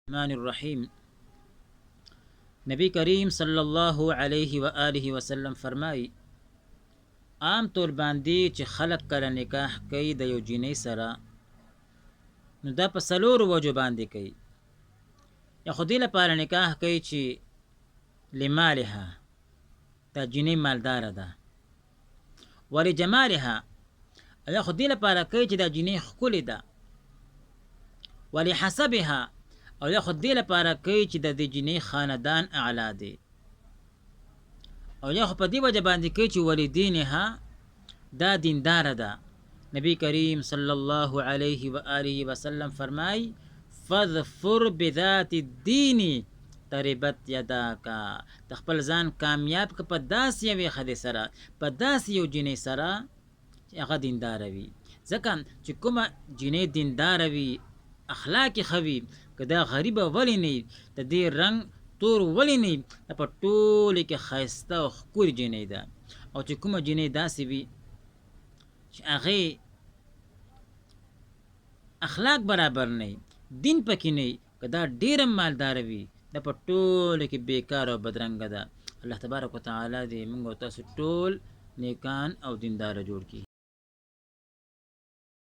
الرحمن الرحیم. نبی کریم صلی الله علیه و آله وسلم فرمایي عام طور باندې چې خلق کله نکاح کوي د یو جینۍ سره، نو دا په څلورو وجو باندې کوي. یا خو دې لپاره نکاح کوي چې لمالها، دا جینۍ مالداره ده، ولجمالها، یا خو دې لپاره کوي چې دا جینۍ ښکلې ده، ولحسبها، او یا خو دې لپاره کوي چې د دې جینۍ خاندان اعلی دی، او یا خو په دې وجه باندې کوي چې ولدینها، دا دینداره ده. نبی کریم صلی الله علیه و آله وسلم فرمای فظفر بذات الدین تربت یداکا، د خپل ځان کامیاب که په داسې یوې ښځې سره، په داسې یو جینۍ سره چې هغه دینداره وي. ځکه چې کومه جینۍ دینداره وي، اخلاق یې ښه وي، که دا غریبه ولې نه وي، د دې رنګ تور ولې نه وي، دا په ټولې کې ښایسته او ښکلې جینۍ ده. او چې کومه جینۍ داسې وي چې هغې اخلاق برابر نه وي، دین پکې نه وي، که دا ډېره مالداره وي، دا په ټولو کې بیکاره او بدرنګه ده. الله تبارک وتعالی دې موږ او تاسو ټول نیکان او دینداره جوړ کړي.